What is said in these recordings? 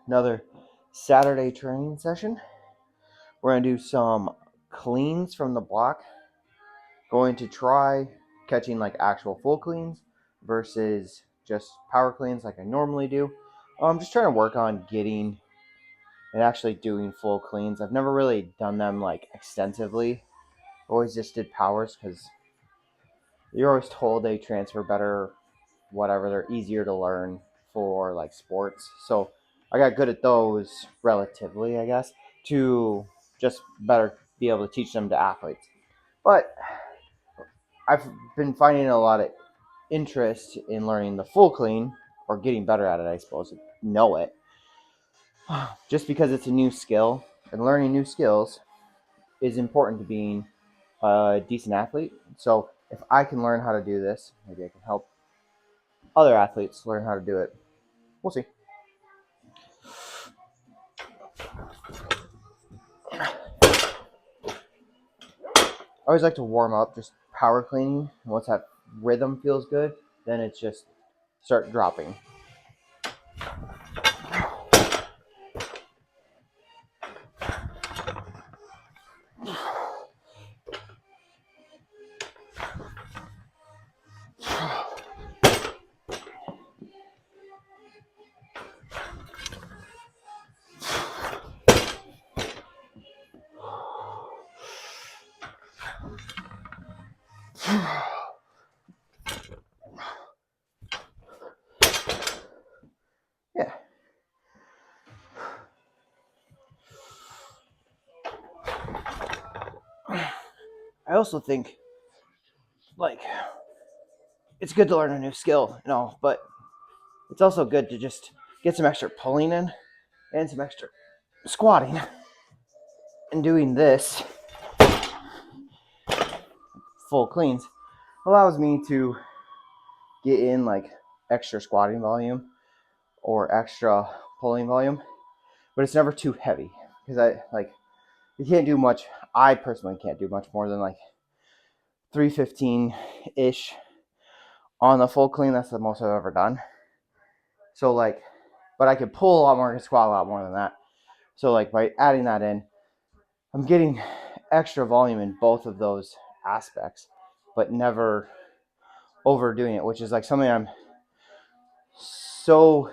another Saturday training session. We're going to do some cleans from the block. Going to try catching like actual full cleans versus just power cleans like I normally do. I'm just trying to work on getting and actually doing full cleans. I've never really done them like extensively. Always just did powers because you're always told they transfer better, whatever. They're easier to learn for like sports. So I got good at those relatively, I guess, to just better be able to teach them to athletes. But I've been finding a lot of interest in learning the full clean or getting better at it, I suppose, know it. Just because it's a new skill and learning new skills is important to being a decent athlete. So if I can learn how to do this, maybe I can help other athletes learn how to do it. We'll see. I always like to warm up, just power cleaning. Once that rhythm feels good, then it's just start dropping. Yeah. I also think, like, it's good to learn a new skill, but it's also good to just get some extra pulling in and some extra squatting. And doing this full cleans allows me to get in like extra squatting volume or extra pulling volume, but it's never too heavy because you can't do much. I personally can't do much more than like 315 ish on the full clean. That's the most I've ever done. So but I could pull a lot more and squat a lot more than that. So by adding that in, I'm getting extra volume in both of those aspects, but never overdoing it, which is like something I'm so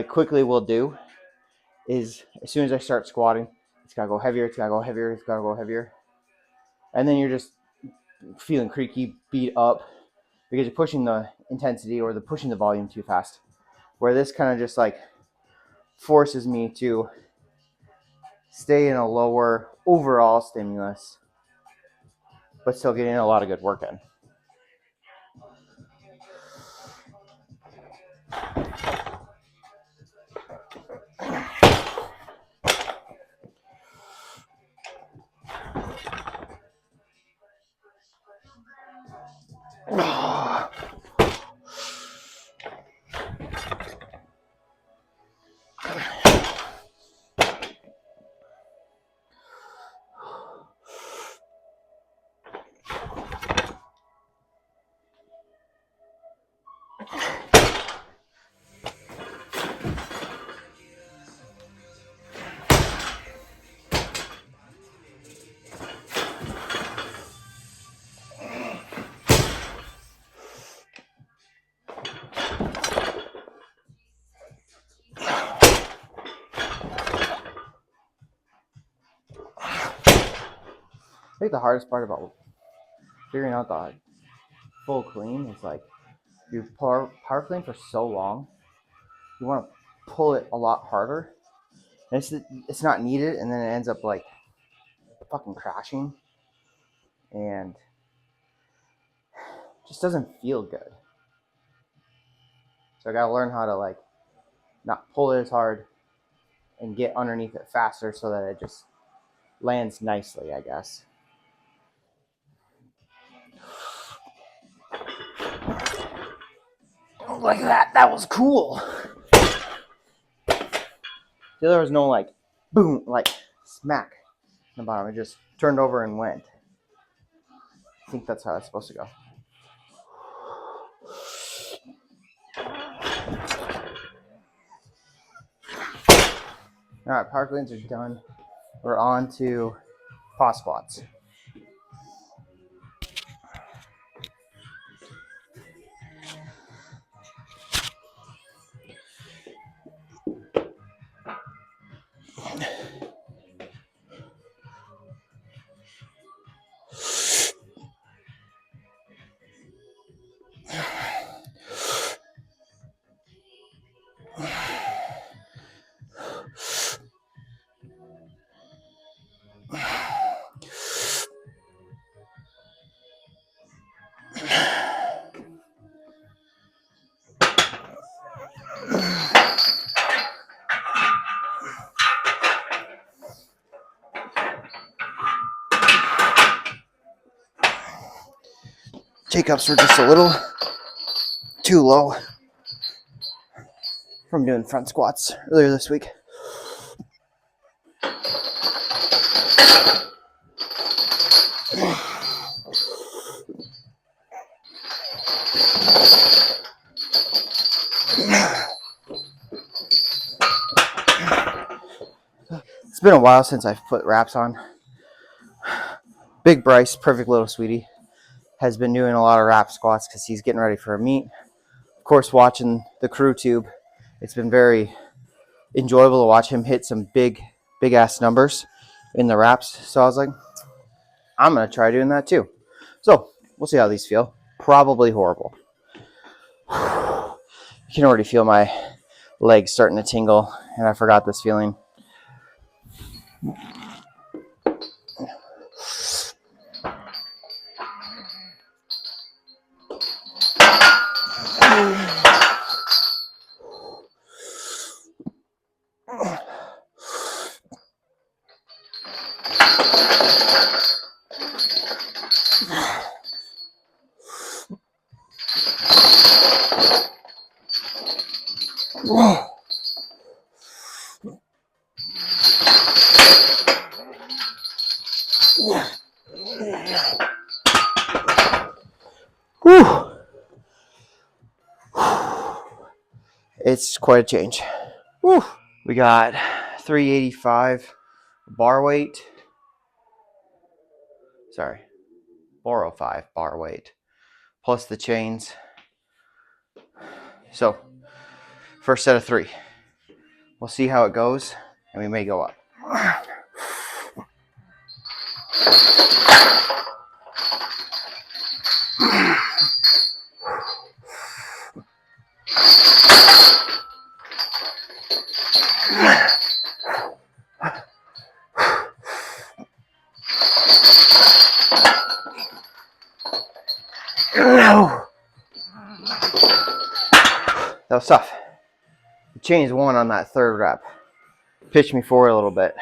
quickly will do is as soon as I start squatting, it's gotta go heavier, it's gotta go heavier, it's gotta go heavier. And then you're just feeling creaky, beat up because you're pushing the intensity or pushing the volume too fast. Where this kind of just forces me to stay in a lower overall stimulus, but still getting a lot of good work in. I think the hardest part about figuring out the full clean is you power clean for so long, you want to pull it a lot harder, and it's not needed, and then it ends up fucking crashing, and just doesn't feel good. So I gotta learn how to not pull it as hard and get underneath it faster so that it just lands nicely, I guess. Like that. That was cool. There was no boom, smack in the bottom. It just turned over and went. I think that's how it's supposed to go. All right, power cleans are done. We're on to pause squats. J-cups were just a little too low from doing front squats earlier this week. It's been a while since I've put wraps on. Big Bryce, perfect little sweetie, has been doing a lot of wrap squats because he's getting ready for a meet. Of course, watching the crew tube, it's been very enjoyable to watch him hit some big ass numbers in the wraps. So I was like, I'm going to try doing that too. So we'll see how these feel. Probably horrible. You can already feel my legs starting to tingle, and I forgot this feeling. Whew. It's quite a change. Whew. We got 385 bar weight. 405 bar weight. Plus the chains. So, first set of 3. We'll see how it goes, and we may go up. That was tough. The chains won on that third rep. Pitched me forward a little bit.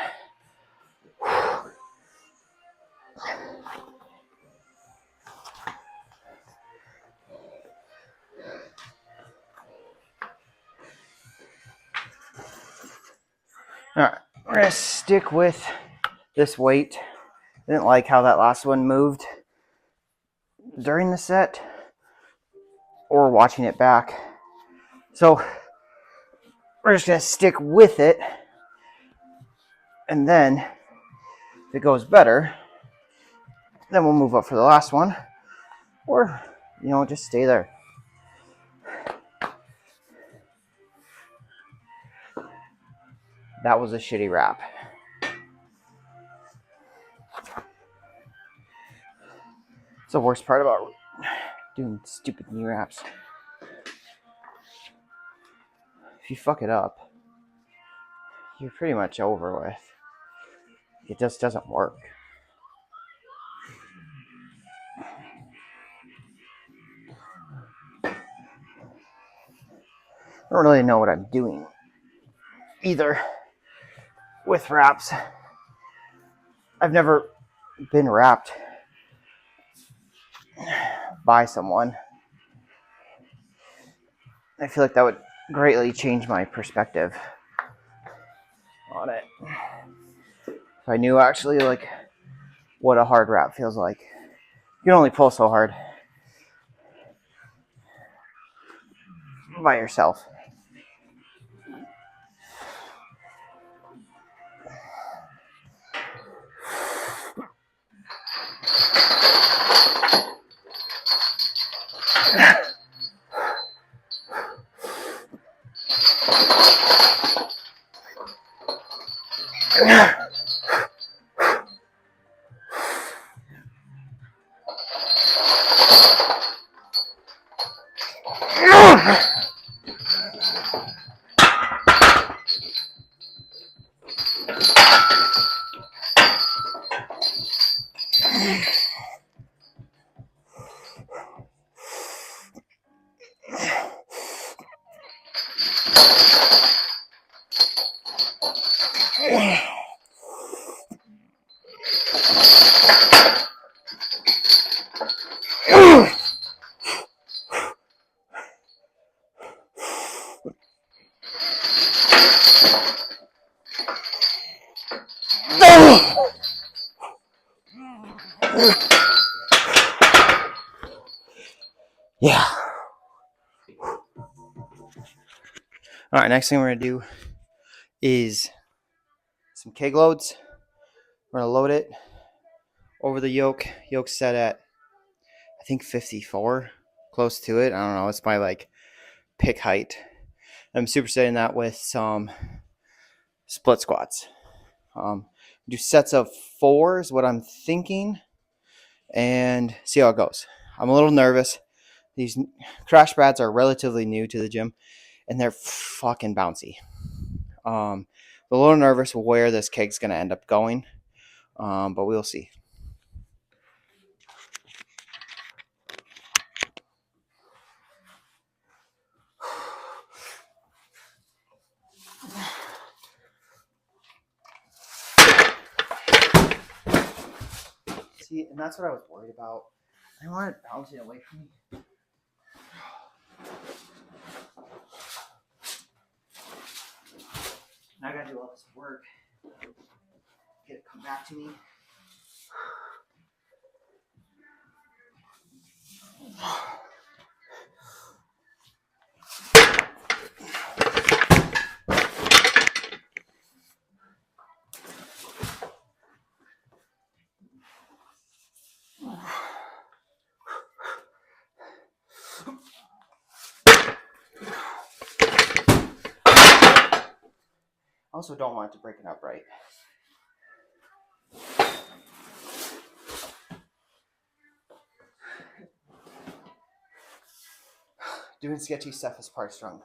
All right, we're going to stick with this weight. Didn't like how that last one moved during the set or watching it back. So we're just going to stick with it. And then if it goes better, then we'll move up for the last one. Or, just stay there. That was a shitty wrap. It's the worst part about doing stupid knee wraps. If you fuck it up, you're pretty much over with. It just doesn't work. I don't really know what I'm doing either with wraps. I've never been wrapped by someone. I feel like that would greatly change my perspective on it. If I knew actually what a hard wrap feels like. You can only pull so hard by yourself. Yeah. All right, next thing we're going to do is some keg loads. We're going to load it over the yoke. Yoke's set at, I think, 54, close to it. I don't know. It's my, like, pick height. I'm supersetting that with some split squats. Do sets of 4 is what I'm thinking, and see how it goes. I'm a little nervous. These crash pads are relatively new to the gym, and they're fucking bouncy. I'm a little nervous where this keg's going to end up going, but we'll see. See, and that's what I was worried about. I want it bouncing away from me. Now I gotta do all this work. Get it come back to me. Also don't want it to break it up right. Doing sketchy stuff is part strong.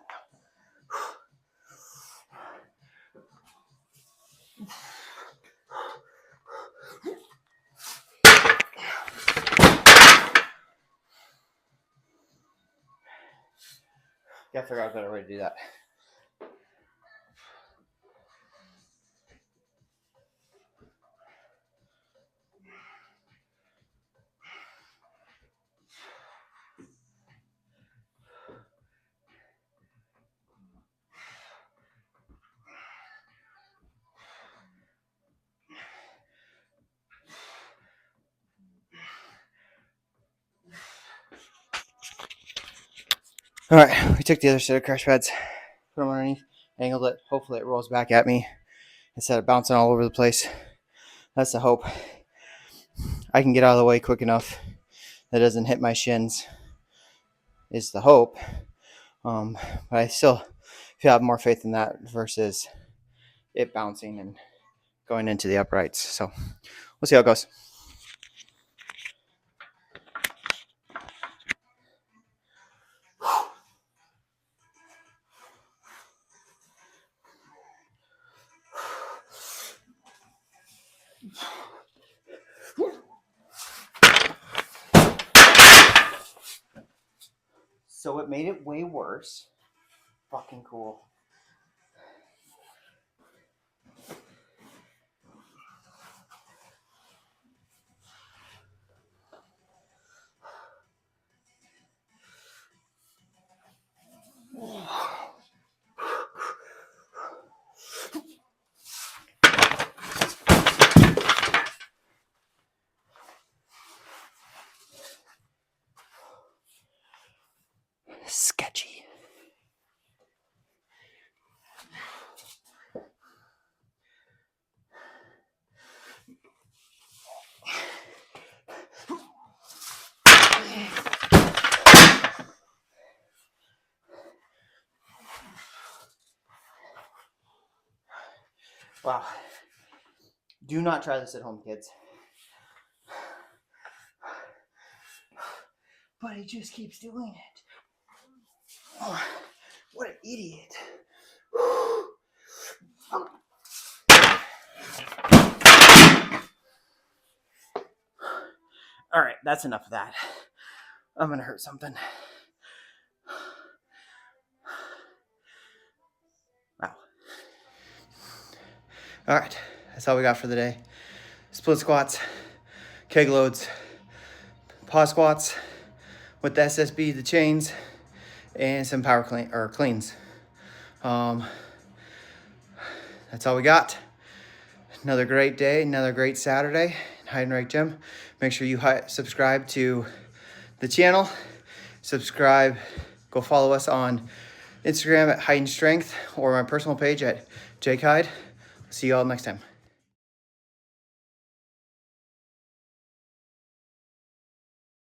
Gotta figure out a better way to do that. All right, we took the other set of crash pads, put them underneath, angled it. Hopefully it rolls back at me instead of bouncing all over the place. That's the hope. I can get out of the way quick enough that it doesn't hit my shins is the hope. But I still feel I have more faith in that versus it bouncing and going into the uprights. So we'll see how it goes. So it made it way worse. Fucking cool. Sketchy. Wow. Do not try this at home, kids. But he just keeps doing it. Oh, what an idiot. All right, that's enough of that. I'm going to hurt something. Wow. All right, that's all we got for the day. Split squats, keg loads, pause squats with the SSB, the chains, and some power cleans. That's all we got. Another great day, another great Saturday in Heiden Strength Gym. Make sure you subscribe to the channel. Subscribe, go follow us on Instagram at Heiden Strength or my personal page at Jake Hyde. See you all next time.